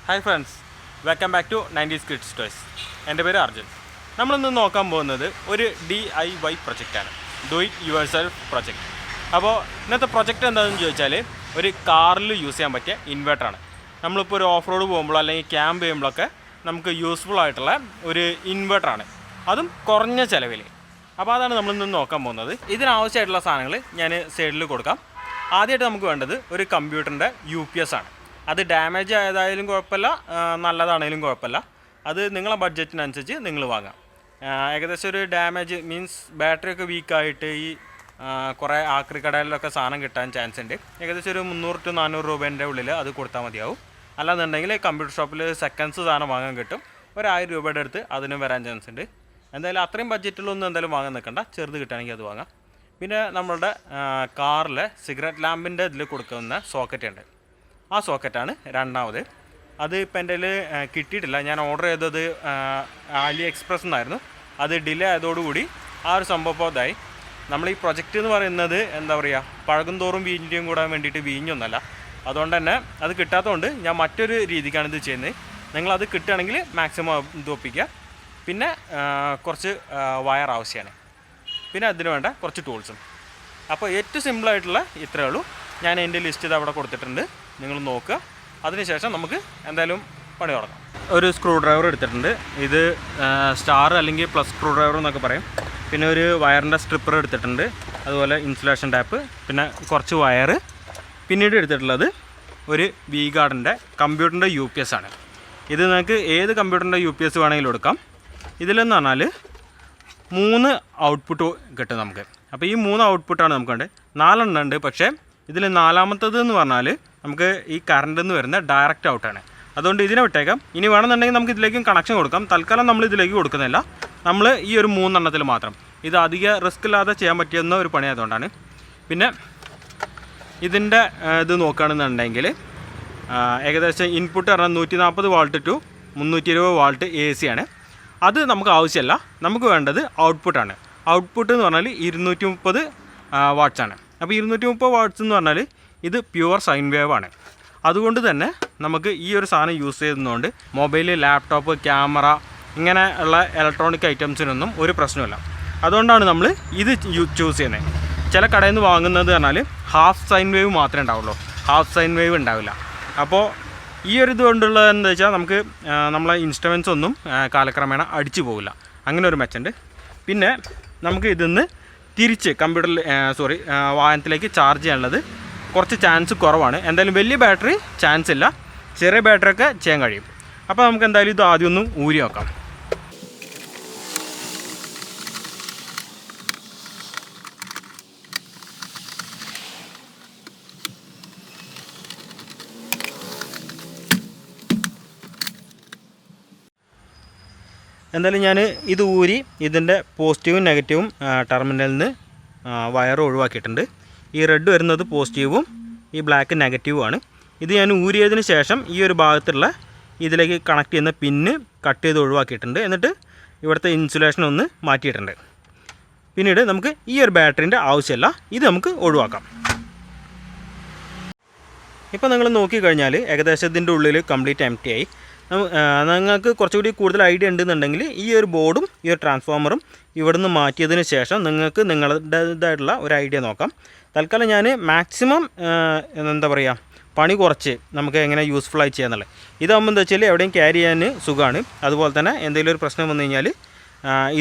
Hi friends, welcome back to 90s Kids Toys. എൻ്റെ പേര് അർജുൻ. നമ്മളിന്ന് നോക്കാൻ പോകുന്നത് ഒരു DIY പ്രൊജക്റ്റാണ്, do it yourself project. അപ്പോൾ ഇന്നത്തെ പ്രൊജക്റ്റ് എന്താണെന്ന് ചോദിച്ചാൽ ഒരു കാറിൽ യൂസ് ചെയ്യാൻ പറ്റിയ ഇൻവെർട്ടറാണ്. നമ്മളിപ്പോൾ ഒരു ഓഫ് റോഡ് പോകുമ്പോഴോ അല്ലെങ്കിൽ ക്യാമ്പ് ചെയ്യുമ്പോഴൊക്കെ നമുക്ക് യൂസ്ഫുൾ ആയിട്ടുള്ള ഒരു ഇൻവെർട്ടറാണ്, അതും കുറഞ്ഞ ചിലവിൽ. അപ്പോൾ അതാണ് നമ്മളിന്ന് നോക്കാൻ പോകുന്നത്. ഇതിനാവശ്യമായിട്ടുള്ള സാധനങ്ങൾ ഞാൻ സൈഡിൽ കൊടുക്കാം. ആദ്യമായിട്ട് നമുക്ക് വേണ്ടത് ഒരു കമ്പ്യൂട്ടറിൻ്റെ UPS ആണ്. അത് ഡാമേജ് ആയതായാലും കുഴപ്പമില്ല, നല്ലതാണെങ്കിലും കുഴപ്പമില്ല, അത് നിങ്ങളെ ബഡ്ജറ്റിനനുസരിച്ച് നിങ്ങൾ വാങ്ങാം. ഏകദേശം ഒരു ഡാമേജ് മീൻസ് ബാറ്ററിയൊക്കെ വീക്കായിട്ട് ഈ കുറേ ആക്രി കടകളിലൊക്കെ സാധനം കിട്ടാൻ ചാൻസ് ഉണ്ട്. ഏകദേശം ഒരു 300 to 400 രൂപേൻ്റെ ഉള്ളിൽ അത് കൊടുത്താൽ മതിയാവും. അല്ലാന്നുണ്ടെങ്കിൽ കമ്പ്യൂട്ടർ ഷോപ്പിൽ സെക്കൻഡ്സ് സാധനം വാങ്ങാൻ കിട്ടും. ഒരു 1000 രൂപയുടെ അടുത്ത് അതിന് വരാൻ ചാൻസ് ഉണ്ട്. എന്തായാലും അത്രയും ബഡ്ജറ്റിലൊന്നും എന്തായാലും വാങ്ങാൻ നിൽക്കണ്ട, ചെറുത് കിട്ടുകയാണെങ്കിൽ അത് വാങ്ങാം. പിന്നെ നമ്മളുടെ കാറിലെ സിഗരറ്റ് ലാമ്പിൻ്റെ ഇതിൽ കൊടുക്കുന്ന സോക്കറ്റ് ഉണ്ട്, ആ സോക്കറ്റാണ് രണ്ടാമത്. അത് ഇപ്പം എൻ്റെ കയ്യിൽ കിട്ടിയിട്ടില്ല. ഞാൻ ഓർഡർ ചെയ്തത് ആലി എക്സ്പ്രസ് എന്നായിരുന്നു. അത് ഡിലേ ആയതോടുകൂടി ആ ഒരു സംഭവം ഇതായി. നമ്മൾ ഈ പ്രൊജക്റ്റ് എന്ന് പറയുന്നത് എന്താ പറയുക, പഴകും തോറും വീഞ്ഞിൻ്റെയും കൂടാൻ വേണ്ടിയിട്ട് വീഞ്ഞൊന്നല്ല. അതുകൊണ്ട് തന്നെ അത് കിട്ടാത്തതുകൊണ്ട് ഞാൻ മറ്റൊരു രീതിക്കാണ് ഇത് ചെയ്യുന്നത്. നിങ്ങളത് കിട്ടുകയാണെങ്കിൽ മാക്സിമം ഇത് ഒപ്പിക്കുക. പിന്നെ കുറച്ച് വയർ ആവശ്യമാണ്, പിന്നെ അതിന് വേണ്ട കുറച്ച് ടൂൾസും. അപ്പോൾ ഏറ്റവും സിമ്പിളായിട്ടുള്ള ഇത്രയേ ഉള്ളൂ. ഞാൻ എൻ്റെ ലിസ്റ്റ് ഇത് അവിടെ കൊടുത്തിട്ടുണ്ട്, നിങ്ങൾ നോക്കുക. അതിനുശേഷം നമുക്ക് എന്തായാലും പണി തുടങ്ങാം. ഒരു സ്ക്രൂ ഡ്രൈവർ എടുത്തിട്ടുണ്ട്. ഇത് സ്റ്റാർ അല്ലെങ്കിൽ പ്ലസ് സ്ക്രൂ ഡ്രൈവർ എന്നൊക്കെ പറയും. പിന്നെ ഒരു വയറിൻ്റെ സ്ട്രിപ്പർ എടുത്തിട്ടുണ്ട്, അതുപോലെ ഇൻസുലേഷൻ ടാപ്പ്, പിന്നെ കുറച്ച് വയർ. പിന്നീട് എടുത്തിട്ടുള്ളത് ഒരു വി ഗാർഡിൻ്റെ കമ്പ്യൂട്ടറിൻ്റെ UPS ആണ്. ഇത് നിങ്ങൾക്ക് ഏത് കമ്പ്യൂട്ടറിൻ്റെ UPS വേണമെങ്കിലും എടുക്കാം. ഇതിലെന്ന് പറഞ്ഞാൽ 3 ഔട്ട്പുട്ട് കിട്ടും നമുക്ക്. അപ്പോൾ ഈ 3 ഔട്ട്പുട്ടാണ് നമുക്ക് വേണ്ടത്. 4 എണ്ണം ഉണ്ട്, പക്ഷേ ഇതിൽ 4ാമത്തേത് എന്ന് പറഞ്ഞാൽ നമുക്ക് ഈ കറണ്ടിൽ നിന്ന് വരുന്ന ഡയറക്റ്റ് ഔട്ടാണ്. അതുകൊണ്ട് ഇതിനെ വിട്ടേക്കാം. ഇനി വേണമെന്നുണ്ടെങ്കിൽ നമുക്ക് ഇതിലേക്കും കണക്ഷൻ കൊടുക്കാം. തൽക്കാലം നമ്മൾ ഇതിലേക്ക് കൊടുക്കുന്നില്ല, നമ്മൾ ഈ ഒരു 3 എണ്ണത്തിൽ മാത്രം. ഇത് അധിക റിസ്ക് ഇല്ലാതെ ചെയ്യാൻ പറ്റിയെന്ന ഒരു പണി ആയതുകൊണ്ടാണ്. പിന്നെ ഇതിൻ്റെ ഇത് നോക്കുകയാണെന്നുണ്ടെങ്കിൽ ഏകദേശം ഇൻപുട്ട് പറഞ്ഞാൽ 140 വാൾട്ട് ടു 320 വാൾട്ട് AC ആണ്. അത് നമുക്ക് ആവശ്യമല്ല, നമുക്ക് വേണ്ടത് ഔട്ട്പുട്ടാണ്. ഔട്ട്പുട്ട് എന്ന് പറഞ്ഞാൽ 230 വാട്ട്സാണ്. അപ്പോൾ 230 വാട്ട്സ് എന്ന് പറഞ്ഞാൽ ഇത് പ്യുവർ സൈൻ വേവ് ആണ്. അതുകൊണ്ട് തന്നെ നമുക്ക് ഈ ഒരു സാധനം യൂസ് ചെയ്യുന്നതുകൊണ്ട് മൊബൈൽ, ലാപ്ടോപ്പ്, ക്യാമറ ഇങ്ങനെ ഉള്ള ഇലക്ട്രോണിക് ഐറ്റംസിനൊന്നും ഒരു പ്രശ്നമില്ല. അതുകൊണ്ടാണ് നമ്മൾ ഇത് ചൂസ് ചെയ്യുന്നത്. ചില കടയിൽ നിന്ന് വാങ്ങുന്നത് പറഞ്ഞാൽ ഹാഫ് സൈൻ വേവ് മാത്രമേ ഉണ്ടാവുള്ളൂ, ഹാഫ് സൈൻ വേവ് ഉണ്ടാവില്ല. അപ്പോൾ ഈ ഒരു ഇതുകൊണ്ടുള്ളത് എന്താ വെച്ചാൽ നമുക്ക് നമ്മളെ ഇൻസ്ട്രുമെൻറ്റ്സ് ഒന്നും കാലക്രമേണ അടിച്ചു പോകില്ല, അങ്ങനെ ഒരു മെച്ചുണ്ട്. പിന്നെ നമുക്ക് ഇതിന്ന് തിരിച്ച് കമ്പ്യൂട്ടറിൽ വാഹനത്തിലേക്ക് ചാർജ് ചെയ്യാനുള്ളത് കുറച്ച് ചാൻസ് കുറവാണ്. എന്തായാലും വലിയ ബാറ്ററി ചാൻസ് ഇല്ല, ചെറിയ ബാറ്ററിയൊക്കെ ചെയ്യാൻ കഴിയും. അപ്പോൾ നമുക്ക് എന്തായാലും ഇത് ആദ്യം ഒന്ന് ഊരി നോക്കാം. എന്തായാലും ഞാൻ ഇത് ഊരി ഇതിൻ്റെ പോസിറ്റീവും നെഗറ്റീവും ടെർമിനലിൽ നിന്ന് വയർ ഒഴിവാക്കിയിട്ടുണ്ട്. ഈ റെഡ് വരുന്നത് പോസിറ്റീവും ഈ ബ്ലാക്ക് നെഗറ്റീവുമാണ്. ഇത് ഞാൻ ഊരിയതിന് ശേഷം ഈ ഒരു ഭാഗത്തുള്ള ഇതിലേക്ക് കണക്ട് ചെയ്യുന്ന പിന്ന് കട്ട് ചെയ്ത് ഒഴിവാക്കിയിട്ടുണ്ട്. എന്നിട്ട് ഇവിടുത്തെ ഇൻസുലേഷൻ ഒന്ന് മാറ്റിയിട്ടുണ്ട്. പിന്നീട് നമുക്ക് ഈ ഒരു ബാറ്ററിൻ്റെ ആവശ്യമില്ല, ഇത് നമുക്ക് ഒഴിവാക്കാം. ഇപ്പോൾ നിങ്ങൾ നോക്കിക്കഴിഞ്ഞാൽ ഏകദേശം ഇതിൻ്റെ ഉള്ളിൽ കംപ്ലീറ്റ് എംപ്റ്റി ആയി. നിങ്ങൾക്ക് കുറച്ചുകൂടി കൂടുതൽ ഐഡിയ ഉണ്ടെന്നുണ്ടെങ്കിൽ ഈ ഒരു ബോർഡും ഈ ഒരു ട്രാൻസ്ഫോമറും ഇവിടുന്ന് മാറ്റിയതിന് ശേഷം നിങ്ങൾക്ക് നിങ്ങളുടേതായിട്ടുള്ള ഒരു ഐഡിയ നോക്കാം. തൽക്കാലം ഞാൻ മാക്സിമം എന്താ പറയുക, പണി കുറച്ച് നമുക്ക് എങ്ങനെ യൂസ്ഫുള്ളായി ചെയ്യാന്നുള്ളത്. ഇതാകുമ്പോൾ എന്താ വെച്ചാൽ എവിടെയും ക്യാരി ചെയ്യാൻ സുഖമാണ്. അതുപോലെ തന്നെ എന്തെങ്കിലും ഒരു പ്രശ്നം വന്നു കഴിഞ്ഞാൽ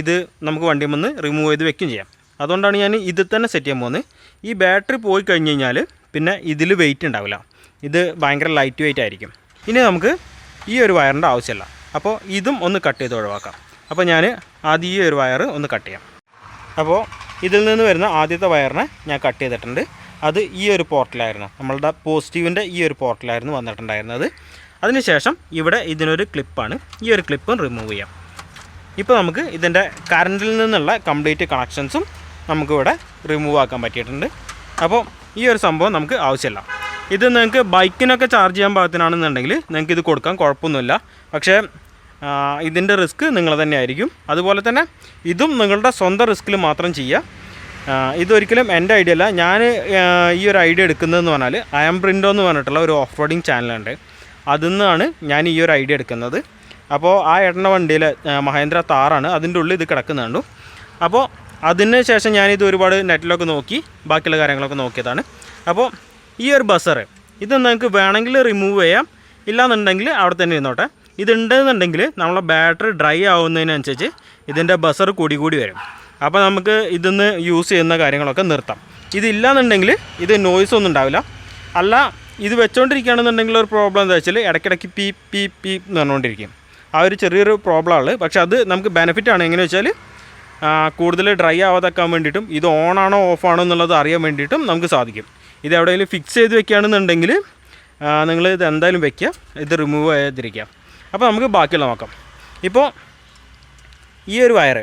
ഇത് നമുക്ക് വണ്ടിയിൽ നിന്ന് റിമൂവ് ചെയ്ത് വെക്കുകയും ചെയ്യാം. അതുകൊണ്ടാണ് ഞാൻ ഇത് തന്നെ സെറ്റ് ചെയ്യാൻ പോകുന്നത്. ഈ ബാറ്ററി പോയി കഴിഞ്ഞ് കഴിഞ്ഞാൽ പിന്നെ ഇതിൽ വെയിറ്റ് ഉണ്ടാവില്ല, ഇത് ഭയങ്കര ലൈറ്റ് വെയിറ്റ് ആയിരിക്കും. ഇനി നമുക്ക് ഈ ഒരു വയറിൻ്റെ ആവശ്യമില്ല, അപ്പോൾ ഇതും ഒന്ന് കട്ട് ചെയ്ത് ഒഴിവാക്കാം. അപ്പോൾ ഞാൻ ആദ്യം ഈ ഒരു വയർ ഒന്ന് കട്ട് ചെയ്യാം. അപ്പോൾ ഇതിൽ നിന്ന് വരുന്ന ആദ്യത്തെ വയറിനെ ഞാൻ കട്ട് ചെയ്തിട്ടുണ്ട്. അത് ഈ ഒരു പോർട്ടിലായിരുന്നു, നമ്മളുടെ പോസിറ്റീവിൻ്റെ ഈ ഒരു പോർട്ടിലായിരുന്നു വന്നിട്ടുണ്ടായിരുന്നത്. അതിനുശേഷം ഇവിടെ ഇതിനൊരു ക്ലിപ്പാണ്, ഈ ഒരു ക്ലിപ്പും റിമൂവ് ചെയ്യാം. ഇപ്പോൾ നമുക്ക് ഇതിൻ്റെ കറണ്ടിൽ നിന്നുള്ള കംപ്ലീറ്റ് കണക്ഷൻസും നമുക്കിവിടെ റിമൂവ് ആക്കാൻ പറ്റിയിട്ടുണ്ട്. അപ്പോൾ ഈ ഒരു സംഭവം നമുക്ക് ആവശ്യമില്ല. ഇത് നിങ്ങൾക്ക് ബൈക്കിനൊക്കെ ചാർജ് ചെയ്യാൻ പാകത്തിനാണെന്നുണ്ടെങ്കിൽ നിങ്ങൾക്ക് ഇത് കൊടുക്കാൻ കുഴപ്പമൊന്നുമില്ല. പക്ഷേ ഇതിൻ്റെ റിസ്ക് നിങ്ങൾ തന്നെ ആയിരിക്കും. അതുപോലെ തന്നെ ഇതും നിങ്ങളുടെ സ്വന്തം റിസ്കിൽ മാത്രം ചെയ്യുക. ഇതൊരിക്കലും എൻ്റെ ഐഡിയ അല്ല. ഞാൻ ഈ ഒരു ഐഡിയ എടുക്കുന്നതെന്ന് പറഞ്ഞാൽ AM ബrintow എന്ന് പറഞ്ഞിട്ടുള്ള ഒരു ഓഫ് റോഡിങ് ചാനലുണ്ട്. അതിൽ നിന്നാണ് ഞാൻ ഈ ഒരു ഐഡിയ എടുക്കുന്നത്. അപ്പോൾ ആ ഏട്ടൻ്റെ വണ്ടിയിൽ മഹേന്ദ്ര താറാണ്, അതിൻ്റെ ഉള്ളിൽ ഇത് കിടക്കുന്നുണ്ടു. അപ്പോൾ അതിന് ശേഷം ഞാനിത് ഒരുപാട് നെറ്റിലൊക്കെ നോക്കി ബാക്കിയുള്ള കാര്യങ്ങളൊക്കെ നോക്കിയതാണ്. അപ്പോൾ ഈ ഒരു ബസർ ഇത് നിങ്ങൾക്ക് വേണമെങ്കിൽ റിമൂവ് ചെയ്യാം, ഇല്ലാന്നുണ്ടെങ്കിൽ അവിടെ തന്നെ ഇരുന്നോട്ടെ. ഇതുണ്ടെന്നുണ്ടെങ്കിൽ നമ്മളെ ബാറ്ററി ഡ്രൈ ആവുന്നതിനനുസരിച്ച് ഇതിൻ്റെ ബസർ കൂടി വരും. അപ്പോൾ നമുക്ക് ഇതിന്ന് യൂസ് ചെയ്യുന്ന കാര്യങ്ങളൊക്കെ നിർത്താം. ഇതില്ലാന്നുണ്ടെങ്കിൽ ഇത് നോയ്സ് ഒന്നും ഉണ്ടാവില്ല. അല്ല ഇത് വെച്ചുകൊണ്ടിരിക്കുകയാണെന്നുണ്ടെങ്കിൽ ഒരു പ്രോബ്ലം എന്താ വെച്ചാൽ ഇടയ്ക്കിടയ്ക്ക് പീപ്പ് എന്ന് പറഞ്ഞുകൊണ്ടിരിക്കും. ആ ഒരു ചെറിയൊരു പ്രോബ്ലമാണ്. പക്ഷേ അത് നമുക്ക് ബെനിഫിറ്റാണ്. എങ്ങനെ വെച്ചാൽ കൂടുതൽ ഡ്രൈ ആവാതാക്കാൻ വേണ്ടിയിട്ടും ഇത് ഓണാണോ ഓഫാണോ എന്നുള്ളത് അറിയാൻ വേണ്ടിയിട്ടും നമുക്ക് സാധിക്കും. ഇത് എവിടെയെങ്കിലും ഫിക്സ് ചെയ്ത് വെക്കുകയാണെന്നുണ്ടെങ്കിൽ നിങ്ങൾ ഇത് എന്തായാലും വെക്കുക, ഇത് റിമൂവ് ചെയ്യാതിരിക്കുക. അപ്പോൾ നമുക്ക് ബാക്കിയുള്ള നോക്കാം. ഇപ്പോൾ ഈ ഒരു വയറ്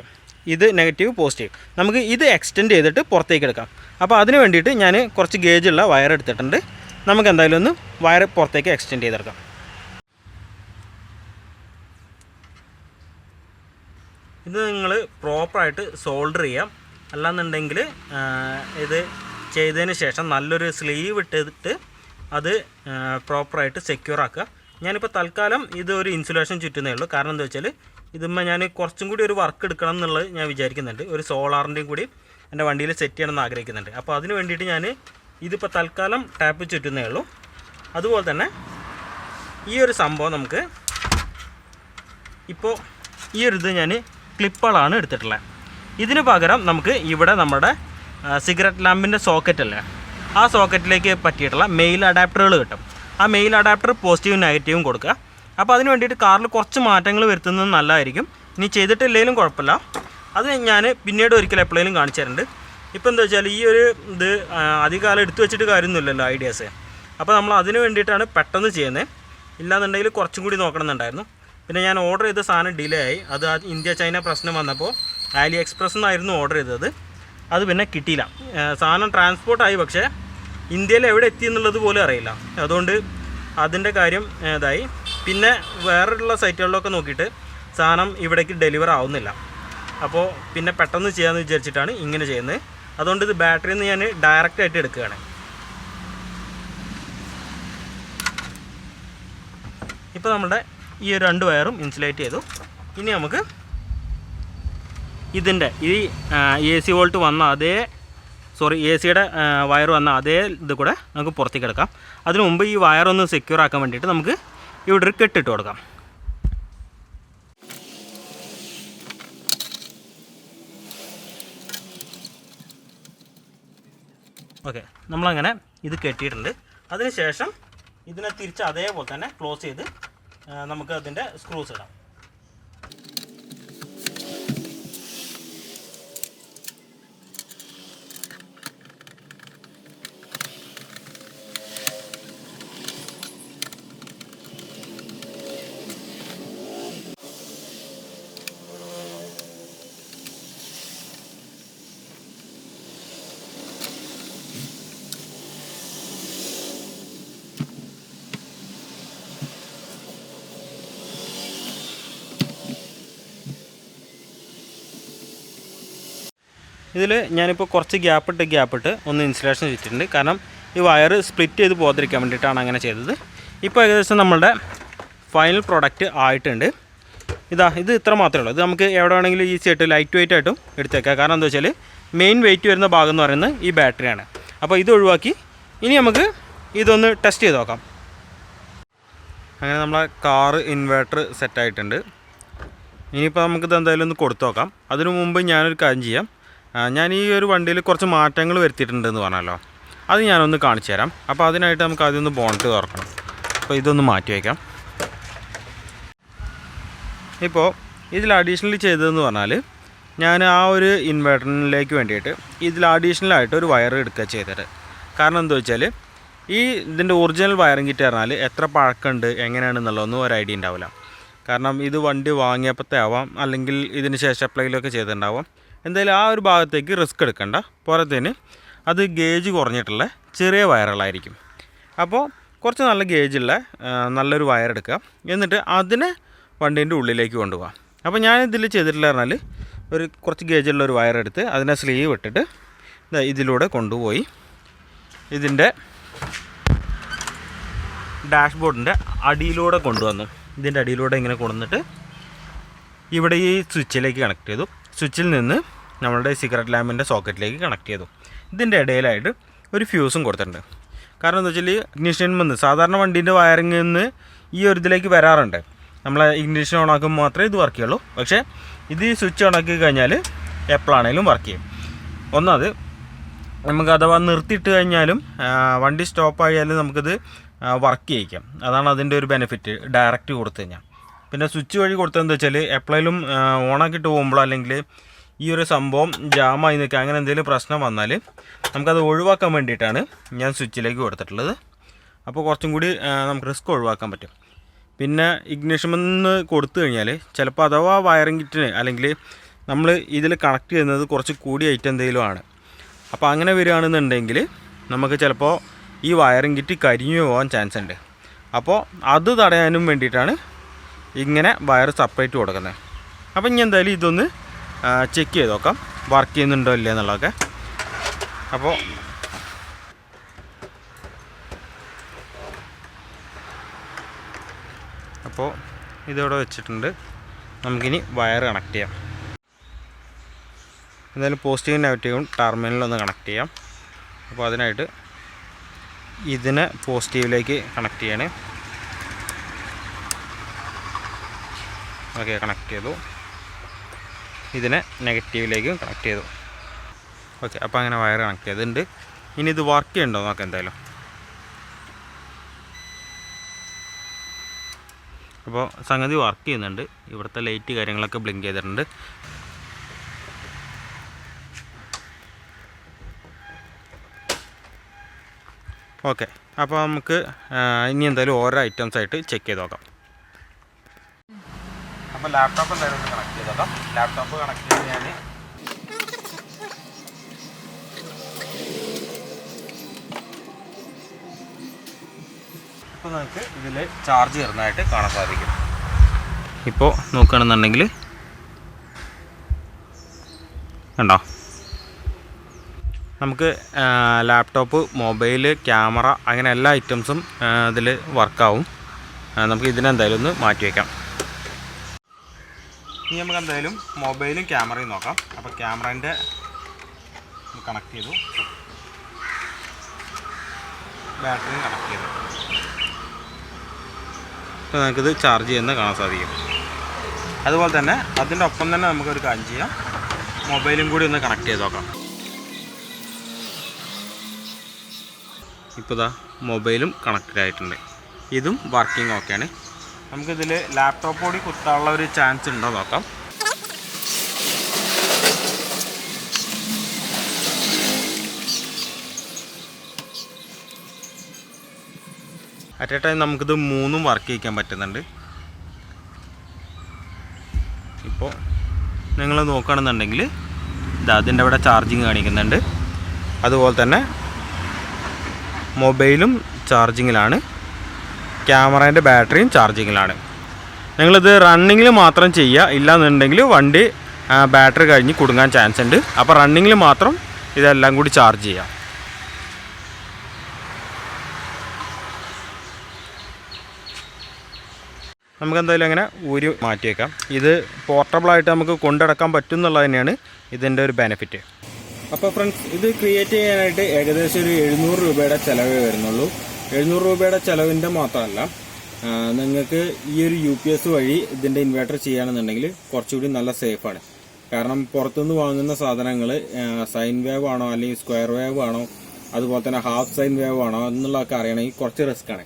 ഇത് നെഗറ്റീവ് പോസിറ്റീവ് നമുക്ക് ഇത് എക്സ്റ്റെൻഡ് ചെയ്തിട്ട് പുറത്തേക്ക് എടുക്കാം. അപ്പോൾ അതിന് വേണ്ടിയിട്ട് ഞാൻ കുറച്ച് ഗേജുള്ള വയർ എടുത്തിട്ടുണ്ട്. നമുക്ക് എന്തായാലും ഒന്ന് വയർ പുറത്തേക്ക് എക്സ്റ്റെൻഡ് ചെയ്തെടുക്കാം. ഇത് നിങ്ങൾ പ്രോപ്പറായിട്ട് സോൾഡർ ചെയ്യാം. അല്ലാന്നുണ്ടെങ്കിൽ ഇത് ചെയ്തതിന് ശേഷം നല്ലൊരു സ്ലീവ് ഇട്ടിട്ട് അത് പ്രോപ്പറായിട്ട് സെക്യൂർ ആക്കുക. ഞാനിപ്പോൾ തൽക്കാലം ഇത് ഒരു ഇൻസുലേഷൻ ചുറ്റുന്നേ ഉള്ളൂ. കാരണം എന്താ വെച്ചാൽ ഇതുമ്പോൾ ഞാൻ കുറച്ചും കൂടി ഒരു വർക്ക് എടുക്കണം എന്നുള്ളത് ഞാൻ വിചാരിക്കുന്നുണ്ട്. ഒരു സോളാറിൻ്റെയും കൂടി എൻ്റെ വണ്ടിയിൽ സെറ്റ് ചെയ്യണമെന്ന് ആഗ്രഹിക്കുന്നുണ്ട്. അപ്പോൾ അതിന് വേണ്ടിയിട്ട് ഞാൻ ഇതിപ്പോൾ തൽക്കാലം ടാപ്പ് ചുറ്റുന്നേ ഉള്ളൂ. അതുപോലെ തന്നെ ഈ ഒരു സംഭവം നമുക്ക് ഇപ്പോൾ ഈ ഒരു ഇത് ഞാൻ ക്ലിപ്പുകളാണ് എടുത്തിട്ടുള്ളത്. ഇതിന് പകരം നമുക്ക് ഇവിടെ നമ്മുടെ സിഗരറ്റ് ലാമ്പിൻ്റെ സോക്കറ്റല്ലേ, ആ സോക്കറ്റിലേക്ക് പറ്റിയിട്ടുള്ള മെയിൽ അഡാപ്റ്ററുകൾ കിട്ടും. ആ മെയിൽ അഡാപ്റ്റർ പോസിറ്റീവും നെഗറ്റീവും കൊടുക്കുക. അപ്പോൾ അതിന് വേണ്ടിയിട്ട് കാറിൽ കുറച്ച് മാറ്റങ്ങൾ വരുത്തുന്നത് നല്ലതായിരിക്കും. ഇനി ചെയ്തിട്ടില്ലെങ്കിലും കുഴപ്പമില്ല, അത് ഞാൻ പിന്നീട് ഒരിക്കലും എപ്പോഴേലും കാണിച്ചു തരുന്നുണ്ട്. ഇപ്പോൾ എന്താ വെച്ചാൽ ഈ ഒരു ഇത് അധികകാലം എടുത്തു വെച്ചിട്ട് കാര്യമൊന്നുമില്ലല്ലോ ഐഡിയാസ്. അപ്പോൾ നമ്മൾ അതിന് വേണ്ടിയിട്ടാണ് പെട്ടെന്ന് ചെയ്യുന്നത്. ഇല്ലാന്നുണ്ടെങ്കിൽ കുറച്ചും കൂടി നോക്കണമെന്നുണ്ടായിരുന്നു. പിന്നെ ഞാൻ ഓർഡർ ചെയ്ത സാധനം ഡിലേ ആയി. അത് ഇന്ത്യ ചൈന പ്രശ്നം വന്നപ്പോൾ ആലി എക്സ്പ്രസ് എന്നായിരുന്നു ഓർഡർ ചെയ്തത്. അത് പിന്നെ കിട്ടിയില്ല. സാധനം ട്രാൻസ്പോർട്ടായി, പക്ഷേ ഇന്ത്യയിൽ എവിടെ എത്തി എന്നുള്ളത് പോലും അറിയില്ല. അതുകൊണ്ട് അതിൻ്റെ കാര്യം ഇതായി. പിന്നെ വേറെയുള്ള സൈറ്റുകളിലൊക്കെ നോക്കിയിട്ട് സാധനം ഇവിടേക്ക് ഡെലിവർ ആവുന്നില്ല. അപ്പോൾ പിന്നെ പെട്ടെന്ന് ചെയ്യാമെന്ന് വിചാരിച്ചിട്ടാണ് ഇങ്ങനെ ചെയ്യുന്നത്. അതുകൊണ്ട് ഇത് ബാറ്ററിയിൽ നിന്ന് ഞാൻ ഡയറക്റ്റായിട്ട് എടുക്കുകയാണ്. ഇപ്പോൾ നമ്മുടെ ഈ രണ്ട് വയറും ഇൻസുലേറ്റ് ചെയ്തു. ഇനി നമുക്ക് ഇതിൻ്റെ ഈ AC വോൾട്ട് വന്ന അതേ AC യുടെ വയർ വന്ന അതേ ഇത് കൂടെ നമുക്ക് പുറത്തേക്ക് എടുക്കാം. അതിനു മുമ്പ് ഈ വയറൊന്ന് സെക്യൂർ ആക്കാൻ വേണ്ടിയിട്ട് നമുക്ക് ഇവിടെ ഒരു കെട്ടിട്ട് കൊടുക്കാം. ഓക്കെ, നമ്മളങ്ങനെ ഇത് കെട്ടിയിട്ടുണ്ട്. അതിനുശേഷം ഇതിനെ തിരിച്ച് അതേപോലെ തന്നെ ക്ലോസ് ചെയ്ത് നമുക്ക് അതിൻ്റെ സ്ക്രൂസ് ഇടാം. ഇതിൽ ഞാനിപ്പോൾ കുറച്ച് ഗ്യാപ്പിട്ട് ഒന്ന് ഇൻസുലേഷൻ വെച്ചിട്ടുണ്ട്. കാരണം ഈ വയർ സ്പ്ലിറ്റ് ചെയ്ത് പോകാതിരിക്കാൻ വേണ്ടിയിട്ടാണ് അങ്ങനെ ചെയ്തത്. ഇപ്പോൾ ഏകദേശം നമ്മളുടെ ഫൈനൽ പ്രോഡക്റ്റ് ആയിട്ടുണ്ട്. ഇത് ഇത്ര മാത്രമേ ഉള്ളൂ. ഇത് നമുക്ക് എവിടെ വേണമെങ്കിലും ഈസി ആയിട്ട് ലൈറ്റ് വെയിറ്റ് ആയിട്ടും എടുത്തേക്കാം. കാരണം എന്താ വെച്ചാൽ മെയിൻ വെയിറ്റ് വരുന്ന ഭാഗം എന്ന് പറയുന്നത് ഈ ബാറ്ററിയാണ്. അപ്പോൾ ഇത് ഒഴിവാക്കി ഇനി നമുക്ക് ഇതൊന്ന് ടെസ്റ്റ് ചെയ്ത് നോക്കാം. അങ്ങനെ നമ്മളെ കാറ് ഇൻവേർട്ടർ സെറ്റായിട്ടുണ്ട്. ഇനിയിപ്പോൾ നമുക്കിത് എന്തായാലും ഒന്ന് കൊടുത്തു നോക്കാം. അതിനു മുമ്പ് ഞാനൊരു കാര്യം ചെയ്യാം. ഞാൻ ഈ ഒരു വണ്ടിയിൽ കുറച്ച് മാറ്റങ്ങൾ വരുത്തിയിട്ടുണ്ടെന്ന് പറഞ്ഞല്ലോ, അത് ഞാനൊന്ന് കാണിച്ചു തരാം. അപ്പോൾ അതിനായിട്ട് നമുക്ക് ആദ്യം ഒന്ന് ബോണറ്റ് തുറക്കണം. അപ്പോൾ ഇതൊന്ന് മാറ്റി വയ്ക്കാം. ഇപ്പോൾ ഇതിൽ അഡീഷണലി ചെയ്തതെന്ന് പറഞ്ഞാൽ ഞാൻ ആ ഒരു ഇൻവേർട്ടറിലേക്ക് വേണ്ടിയിട്ട് ഇതിൽ അഡീഷണലായിട്ട് ഒരു വയർ എടുക്കുക ചെയ്തത്. കാരണം എന്താ വെച്ചാൽ ഈ ഇതിൻ്റെ ഒറിജിനൽ വയറിംഗ് കിറ്റ് പറഞ്ഞാൽ എത്ര പഴക്കമുണ്ട് എങ്ങനെയാണെന്നുള്ളതൊന്നും ഒരു ഐഡിയ ഉണ്ടാവില്ല. കാരണം ഇത് വണ്ടി വാങ്ങിയപ്പോഴത്തെ ആവാം, അല്ലെങ്കിൽ ഇതിന് ശേഷം എപ്പോഴെങ്കിലുമൊക്കെ ചെയ്തിട്ടുണ്ടാവാം. എന്തായാലും ആ ഒരു ഭാഗത്തേക്ക് റിസ്ക് എടുക്കണ്ട. പോരത്തേന് അത് ഗേജ് കുറഞ്ഞിട്ടുള്ള ചെറിയ വയറുകളായിരിക്കും. അപ്പോൾ കുറച്ച് നല്ല ഗേജുള്ള നല്ലൊരു വയർ എടുക്കുക, എന്നിട്ട് അതിനെ വണ്ടീൻ്റെ ഉള്ളിലേക്ക് കൊണ്ടുപോകാം. അപ്പോൾ ഞാൻ ഇതിൽ ചെയ്തിട്ടില്ല പറഞ്ഞാൽ കുറച്ച് ഗേജുള്ളൊരു വയർ എടുത്ത് അതിനെ സ്ലീവ് ഇട്ടിട്ട് ഇതിലൂടെ കൊണ്ടുപോയി ഡാഷ്ബോർഡിൻ്റെ അടിയിലൂടെ കൊണ്ടുവന്നു. ഇതിൻ്റെ അടിയിലൂടെ ഇങ്ങനെ കൊണ്ടുവന്നിട്ട് ഇവിടെ ഈ സ്വിച്ചിലേക്ക് കണക്ട് ചെയ്തു. സ്വിച്ചിൽ നിന്ന് നമ്മളുടെ സിഗരറ്റ് ലാമ്പിൻ്റെ സോക്കറ്റിലേക്ക് കണക്ട് ചെയ്തു. ഇതിൻ്റെ ഇടയിലായിട്ട് ഒരു ഫ്യൂസും കൊടുത്തിട്ടുണ്ട്. കാരണം എന്താ വെച്ചാൽ ഇഗ്നിഷൻ വന്ന് സാധാരണ വണ്ടീൻ്റെ വയറിങ്ങിൽ നിന്ന് ഈ ഒരു ഇതിലേക്ക് വരാറുണ്ട്. നമ്മളെ ഇഗ്നിഷൻ ഓണാക്കുമ്പോൾ മാത്രമേ ഇത് വർക്ക് ചെയ്യുള്ളൂ. പക്ഷേ ഇത് ഈ സ്വിച്ച് ഓണാക്കി കഴിഞ്ഞാൽ എപ്പോഴാണേലും വർക്ക് ചെയ്യും. ഒന്നത് നമുക്ക് അഥവാ നിർത്തിയിട്ട് കഴിഞ്ഞാലും വണ്ടി സ്റ്റോപ്പ് ആയാലും നമുക്കിത് വർക്ക് ചെയ്യിക്കാം. അതാണ് അതിൻ്റെ ഒരു ബെനിഫിറ്റ് ഡയറക്റ്റ് കൊടുത്തു കഴിഞ്ഞാൽ. പിന്നെ സ്വിച്ച് വഴി കൊടുത്തതെന്ന് വെച്ചാൽ എപ്പോഴേലും ഓണാക്കിയിട്ട് പോകുമ്പോൾ അല്ലെങ്കിൽ ഈ ഒരു സംഭവം ജാമായി നിൽക്കുക അങ്ങനെ എന്തെങ്കിലും പ്രശ്നം വന്നാൽ നമുക്കത് ഒഴിവാക്കാൻ വേണ്ടിയിട്ടാണ് ഞാൻ സ്വിച്ചിലേക്ക് കൊടുത്തിട്ടുള്ളത്. അപ്പോൾ കുറച്ചും കൂടി നമുക്ക് റിസ്ക് ഒഴിവാക്കാൻ പറ്റും. പിന്നെ ഇഗ്നിഷൻ നിന്ന് കൊടുത്തു കഴിഞ്ഞാൽ ചിലപ്പോൾ അഥവാ വയറിംഗ് കിറ്റിന് അല്ലെങ്കിൽ നമ്മൾ ഇതിൽ കണക്ട് ചെയ്യുന്നത് കുറച്ച് കൂടിയ ഐറ്റം എന്തെങ്കിലും ആണ്. അപ്പോൾ അങ്ങനെ വരികയാണെന്നുണ്ടെങ്കിൽ നമുക്ക് ചിലപ്പോൾ ഈ വയറിംഗ് കിറ്റ് കരിഞ്ഞു പോകാൻ ചാൻസ് ഉണ്ട്. അപ്പോൾ അത് തടയാനും വേണ്ടിയിട്ടാണ് ഇങ്ങനെ വയർ സെപ്പറേറ്റ് കൊടുക്കുന്നത്. അപ്പോൾ ഇനി എന്തായാലും ഇതൊന്ന് ചെക്ക് ചെയ്ത് നോക്കാം വർക്ക് ചെയ്യുന്നുണ്ടോ ഇല്ല എന്നുള്ളതൊക്കെ. അപ്പോൾ ഇതിവിടെ വെച്ചിട്ടുണ്ട്. നമുക്കിനി വയർ കണക്ട് ചെയ്യാം. എന്തായാലും പോസിറ്റീവും നെഗറ്റീവും ടെർമിനലൊന്ന് കണക്ട് ചെയ്യാം. അപ്പോൾ അതിനായിട്ട് ഇതിനെ പോസിറ്റീവിലേക്ക് കണക്ട് ചെയ്യണേ. ഓക്കെ, കണക്ട് ചെയ്തു. ഇതിനെ നെഗറ്റീവിലേക്കും കണക്ട് ചെയ്തു. ഓക്കെ, അപ്പോൾ അങ്ങനെ വയർ കണക്ട് ചെയ്തിട്ടുണ്ട്. ഇനി ഇത് വർക്ക് ചെയ്യുന്നുണ്ടോ നോക്കാം. എന്തായാലും അപ്പോൾ സംഗതി വർക്ക് ചെയ്യുന്നുണ്ട്. ഇവിടുത്തെ ലൈറ്റ് കാര്യങ്ങളൊക്കെ ബ്ലിങ്ക് ചെയ്തിട്ടുണ്ട്. ഓക്കെ, അപ്പോൾ നമുക്ക് ഇനി എന്തായാലും ഓരോ ഐറ്റംസ് ആയിട്ട് ചെക്ക് ചെയ്ത് നോക്കാം. അപ്പോൾ ലാപ്ടോപ്പ് എന്തായാലും ഒന്ന് കണക്ട് ചെയ്ത് നോക്കാം. ലാപ്ടോപ്പ് കണക്ട് ചെയ്ത് ഞാൻ ഇപ്പോൾ നമുക്ക് ഇതിൽ ചാർജ് കയറുന്നതായിട്ട് കാണാൻ സാധിക്കും. ഇപ്പോൾ നോക്കുകയാണെന്നുണ്ടെങ്കിൽ കണ്ടോ, നമുക്ക് ലാപ്ടോപ്പ്, മൊബൈൽ, ക്യാമറ അങ്ങനെ എല്ലാ ഐറ്റംസും ഇതിൽ വർക്കാവും. നമുക്ക് ഇതിനെന്തായാലും ഒന്ന് മാറ്റി വയ്ക്കാം. ഇനി നമുക്ക് എന്തായാലും മൊബൈലും ക്യാമറയും നോക്കാം. അപ്പോൾ ക്യാമറേൻ്റെ കണക്ട് ചെയ്തു, ബാറ്ററിയും കണക്ട് ചെയ്തു. അപ്പോൾ നമുക്കിത് ചാർജ് ചെയ്യുന്നത് കാണാൻ സാധിക്കും. അതുപോലെ തന്നെ അതിൻ്റെ ഒപ്പം തന്നെ നമുക്കൊരു കാര്യം ചെയ്യാം, മൊബൈലും കൂടി ഒന്ന് കണക്ട് ചെയ്ത് നോക്കാം. ഇപ്പോൾ ഇതാ മൊബൈലും കണക്റ്റഡ് ആയിട്ടുണ്ട്. ഇതും വർക്കിംഗ് ഓക്കെയാണ്. നമുക്കിതിൽ ലാപ്ടോപ്പ് കൂടി കുത്താനുള്ള ഒരു ചാൻസ് ഉണ്ടോ നോക്കാം. അറ്റ് എ ടൈം നമുക്കിത് മൂന്നും വർക്ക് ചെയ്യിക്കാൻ പറ്റുന്നുണ്ട്. ഇപ്പോൾ നിങ്ങൾ നോക്കുകയാണെന്നുണ്ടെങ്കിൽ ഇത് അതിൻ്റെ അവിടെ ചാർജിങ് കാണിക്കുന്നുണ്ട്. അതുപോലെ തന്നെ മൊബൈലും ചാർജിങ്ങിലാണ്, ക്യാമറേൻ്റെ ബാറ്ററിയും ചാർജിങ്ങിലാണ്. നിങ്ങളിത് റണ്ണിങ്ങിൽ മാത്രം ചെയ്യുക, ഇല്ലാന്നുണ്ടെങ്കിൽ വണ്ടി ബാറ്ററി കഴിഞ്ഞ് കുടുങ്ങാൻ ചാൻസ് ഉണ്ട്. അപ്പോൾ റണ്ണിങ്ങിൽ മാത്രം ഇതെല്ലാം കൂടി ചാർജ് ചെയ്യാം. നമുക്കെന്തായാലും അങ്ങനെ ഊരി മാറ്റിയേക്കാം. ഇത് പോർട്ടബിളായിട്ട് നമുക്ക് കൊണ്ടുനടക്കാൻ പറ്റും എന്നുള്ളത് തന്നെയാണ് ഇതിൻ്റെ ഒരു ബെനിഫിറ്റ്. അപ്പോൾ ഫ്രണ്ട്സ്, ഇത് ക്രിയേറ്റ് ചെയ്യാനായിട്ട് ഏകദേശം ഒരു 700 രൂപയുടെ ചിലവേ വരുന്നുള്ളൂ. 700 രൂപയുടെ ചിലവിൻ്റെ മാത്രമല്ല, നിങ്ങൾക്ക് ഈ ഒരു UPS വഴി ഇതിൻ്റെ ഇൻവെർട്ടർ ചെയ്യുകയാണെന്നുണ്ടെങ്കിൽ കുറച്ചുകൂടി നല്ല സേഫാണ്. കാരണം പുറത്തുനിന്ന് വാങ്ങുന്ന സാധനങ്ങൾ സൈൻ വേവ് ആണോ അല്ലെങ്കിൽ സ്ക്വയർ വേവ് ആണോ അതുപോലെ തന്നെ ഹാഫ് സൈൻ വേവ് ആണോ എന്നുള്ളതൊക്കെ അറിയണമെങ്കിൽ കുറച്ച് റിസ്ക്കാണ്.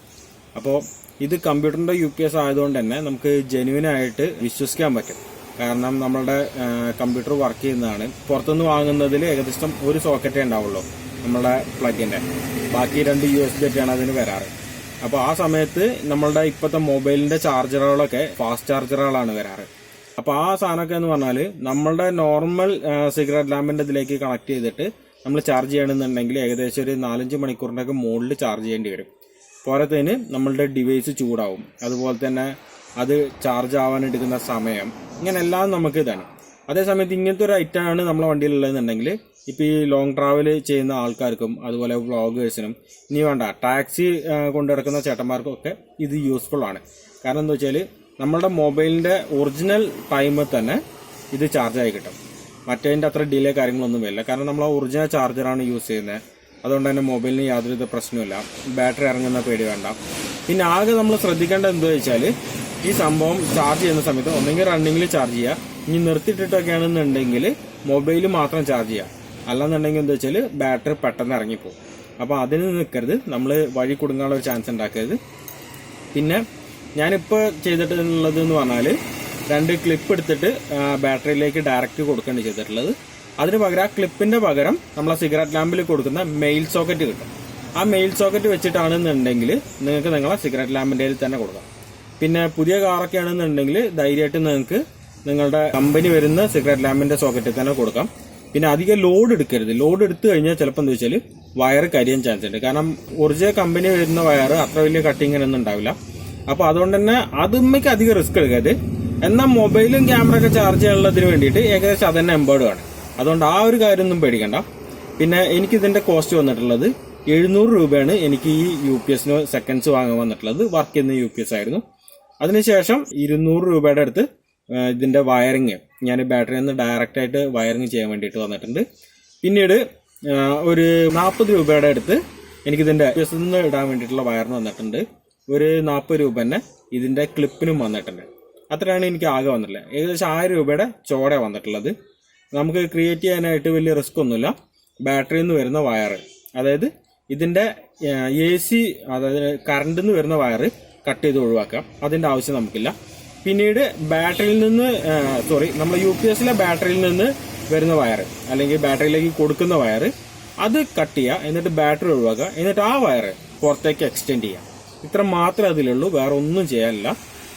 അപ്പോൾ ഇത് കമ്പ്യൂട്ടറിൻ്റെ UPS ആയതുകൊണ്ട് തന്നെ നമുക്ക് ജെന്യുവനായിട്ട് വിശ്വസിക്കാൻ പറ്റും. കാരണം നമ്മളുടെ കമ്പ്യൂട്ടർ വർക്ക് ചെയ്യുന്നതാണ്. പുറത്തുനിന്ന് വാങ്ങുന്നതിൽ ഏകദേശം ഒരു സോക്കറ്റേ ഉണ്ടാവുള്ളൂ നമ്മളുടെ പ്ലഗിൻ്റെ, ബാക്കി 2 USB ഒക്കെയാണ് അതിന് വരാറ്. അപ്പോൾ ആ സമയത്ത് നമ്മളുടെ ഇപ്പോഴത്തെ മൊബൈലിൻ്റെ ചാർജറുകളൊക്കെ ഫാസ്റ്റ് ചാർജറുകളാണ് വരാറ്. അപ്പോൾ ആ സാധനമൊക്കെ എന്ന് പറഞ്ഞാൽ നമ്മളുടെ നോർമൽ സിഗരറ്റ് ലാമ്പിൻ്റെ ഇതിലേക്ക് കണക്ട് ചെയ്തിട്ട് നമ്മൾ ചാർജ് ചെയ്യണമെന്നുണ്ടെങ്കിൽ ഏകദേശം ഒരു 4-5 മണിക്കൂറിൻ്റെ ഒക്കെ മുകളിൽ ചാർജ് ചെയ്യേണ്ടി വരും. പോരാത്തതിന് നമ്മളുടെ ഡിവൈസ് ചൂടാവും, അതുപോലെ തന്നെ അത് ചാർജ് ആവാൻ എടുക്കുന്ന സമയം, ഇങ്ങനെ എല്ലാം നമുക്ക് ഇതാണ്. അതേസമയത്ത് ഇങ്ങനത്തെ ഒരു ഐറ്റമാണ് നമ്മളെ വണ്ടിയിലുള്ളതെന്നുണ്ടെങ്കിൽ ഇപ്പോൾ ഈ ലോങ് ട്രാവൽ ചെയ്യുന്ന ആൾക്കാർക്കും അതുപോലെ വ്ളോഗേഴ്സിനും ഇനി വേണ്ട ടാക്സി കൊണ്ടിടക്കുന്ന ചേട്ടന്മാർക്കും ഒക്കെ ഇത് യൂസ്ഫുൾ ആണ്. കാരണം എന്താ വെച്ചാൽ നമ്മളുടെ മൊബൈലിൻ്റെ ഒറിജിനൽ ടൈമിൽ തന്നെ ഇത് ചാർജായി കിട്ടും. മറ്റേതിൻ്റെ അത്ര ഡിലേ കാര്യങ്ങളൊന്നും വരില്ല. കാരണം നമ്മൾ ആ ഒറിജിനൽ ചാർജറാണ് യൂസ് ചെയ്യുന്നത്. അതുകൊണ്ട് തന്നെ മൊബൈലിന് യാതൊരുവിധ പ്രശ്നമില്ല, ബാറ്ററി ഇറങ്ങുന്ന പേടി വേണ്ട. പിന്നെ ആകെ നമ്മൾ ശ്രദ്ധിക്കേണ്ടത് എന്താ വെച്ചാൽ ഈ സംഭവം ചാർജ് ചെയ്യുന്ന സമയത്ത് ഒന്നെങ്കിൽ റണ്ണിങ്ങിൽ ചാർജ് ചെയ്യുക, ഇനി നിർത്തിയിട്ടിട്ടൊക്കെയാണെന്നുണ്ടെങ്കിൽ മൊബൈൽ മാത്രം ചാർജ് ചെയ്യുക. അല്ലാന്നുണ്ടെങ്കിൽ എന്താ വെച്ചാൽ ബാറ്ററി പെട്ടെന്ന് ഇറങ്ങിപ്പോകും. അപ്പോൾ അതിന് നിൽക്കരുത്, നമ്മൾ വഴി കുടുങ്ങാനുള്ള ഒരു ചാൻസ് ഉണ്ടാക്കരുത്. പിന്നെ ഞാനിപ്പോൾ ചെയ്തിട്ടുള്ളത് എന്ന് പറഞ്ഞാൽ 2 ക്ലിപ്പ് എടുത്തിട്ട് ബാറ്ററിയിലേക്ക് ഡയറക്റ്റ് കൊടുക്കുകയാണ് ചെയ്തിട്ടുള്ളത്. അതിന് പകരം ആ ക്ലിപ്പിന്റെ പകരം നമ്മൾ സിഗരറ്റ് ലാമ്പിൽ കൊടുക്കുന്ന മെയിൽ സോക്കറ്റ് കിട്ടും. ആ മെയിൽ സോക്കറ്റ് വെച്ചിട്ടാണെന്നുണ്ടെങ്കിൽ നിങ്ങൾക്ക് നിങ്ങളെ സിഗരറ്റ് ലാമ്പിൻ്റെ തന്നെ കൊടുക്കാം. പിന്നെ പുതിയ കാറൊക്കെ ആണെന്നുണ്ടെങ്കിൽ ധൈര്യമായിട്ട് നിങ്ങൾക്ക് നിങ്ങളുടെ കമ്പനി വരുന്ന സിഗരറ്റ് ലാമ്പിന്റെ സോക്കറ്റിൽ തന്നെ കൊടുക്കാം. പിന്നെ അധികം ലോഡ് എടുക്കരുത്. ലോഡ് എടുത്തു കഴിഞ്ഞാൽ ചിലപ്പോൾ എന്താ വെച്ചാൽ വയർ കരിയാൻ ചാൻസ് ഉണ്ട്. കാരണം ഒറിജിനൽ കമ്പനി വരുന്ന വയർ അത്ര വലിയ കട്ടിങ്ങനൊന്നും ഉണ്ടാവില്ല. അപ്പോൾ അതുകൊണ്ട് തന്നെ അതുമ്മയ്ക്ക് അധികം റിസ്ക് എടുക്കരുത്. എന്നാൽ മൊബൈലും ക്യാമറ ഒക്കെ ചാർജ് ചെയ്യാനുള്ളതിന് വേണ്ടിയിട്ട് ഏകദേശം അതന്നെ എംബേർഡാണ്. അതുകൊണ്ട് ആ ഒരു കാര്യമൊന്നും പേടിക്കണ്ട. പിന്നെ എനിക്കിതിന്റെ കോസ്റ്റ് വന്നിട്ടുള്ളത് 700 രൂപയാണ്. എനിക്ക് ഈ UPS സെക്കൻഡ്സ് വാങ്ങാൻ വന്നിട്ടുള്ളത്. വർക്ക് ചെയ്യുന്ന UPS ആയിരുന്നു. അതിനുശേഷം 200 രൂപയുടെ അടുത്ത് ഇതിന്റെ വയറിങ് ഞാൻ ബാറ്ററിയിൽ നിന്ന് ഡയറക്റ്റ് ആയിട്ട് വയറിങ് ചെയ്യാൻ വേണ്ടിയിട്ട് വന്നിട്ടുണ്ട്. പിന്നീട് ഒരു 40 രൂപയുടെ അടുത്ത് എനിക്കിതിന്റെ UPS നിന്ന് ഇടാൻ വേണ്ടിയിട്ടുള്ള വയറിന് വന്നിട്ടുണ്ട്. ഒരു 40 രൂപ തന്നെ ഇതിന്റെ ക്ലിപ്പിനും വന്നിട്ടുണ്ട്. അത്രയാണ് എനിക്ക് ആകെ വന്നിട്ടുള്ളത്. ഏകദേശം 1000 രൂപയുടെ ചോട വന്നിട്ടുള്ളത്. നമുക്ക് ക്രിയേറ്റ് ചെയ്യാനായിട്ട് വലിയ റിസ്ക് ഒന്നുമില്ല. ബാറ്ററിയിൽ നിന്ന് വരുന്ന വയർ, അതായത് ഇതിന്റെ AC അതായത് കറണ്ടിൽ നിന്ന് വരുന്ന വയർ കട്ട് ചെയ്ത് ഒഴിവാക്കാം. അതിന്റെ ആവശ്യം നമുക്കില്ല. പിന്നീട് ബാറ്ററിയിൽ നിന്ന് നമ്മൾ UPSലെ ബാറ്ററിയിൽ നിന്ന് വരുന്ന വയർ അല്ലെങ്കിൽ ബാറ്ററിയിലേക്ക് കൊടുക്കുന്ന വയർ അത് കട്ട് ചെയ്യുക. എന്നിട്ട് ബാറ്ററി ഒഴിവാക്കുക. എന്നിട്ട് ആ വയർ പുറത്തേക്ക് എക്സ്റ്റെൻഡ് ചെയ്യാം. ഇത്ര മാത്രമേ അതിലുള്ളൂ, വേറെ ഒന്നും ചെയ്യാനില്ല.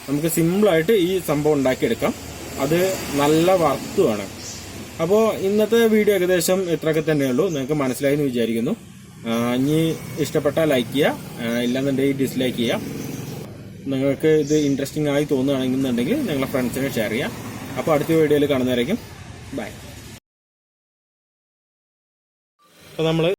നമുക്ക് സിമ്പിളായിട്ട് ഈ സംഭവം ഉണ്ടാക്കിയെടുക്കാം. അത് നല്ല വർത്തുമാണ്. അപ്പോൾ ഇന്നത്തെ വീഡിയോ ഏകദേശം ഇത്രയൊക്കെ തന്നെയുള്ളൂ. നിങ്ങൾക്ക് മനസ്സിലായി എന്ന് വിചാരിക്കുന്നു. ഇനി ഇഷ്ടപ്പെട്ടാൽ ലൈക്ക് ചെയ്യുക, ഇല്ലാന്നുണ്ടെങ്കിൽ ഡിസ്ലൈക്ക് ചെയ്യുക. നിങ്ങൾക്ക് ഇത് ഇൻട്രസ്റ്റിംഗ് ആയി തോന്നുകയാണെന്നുണ്ടെങ്കിൽ നിങ്ങളുടെ ഫ്രണ്ട്സിനെ ഷെയർ ചെയ്യുക. അപ്പോൾ അടുത്ത വീഡിയോയിൽ കാണുന്നതായിരിക്കും. ബൈ. അപ്പോൾ നമ്മൾ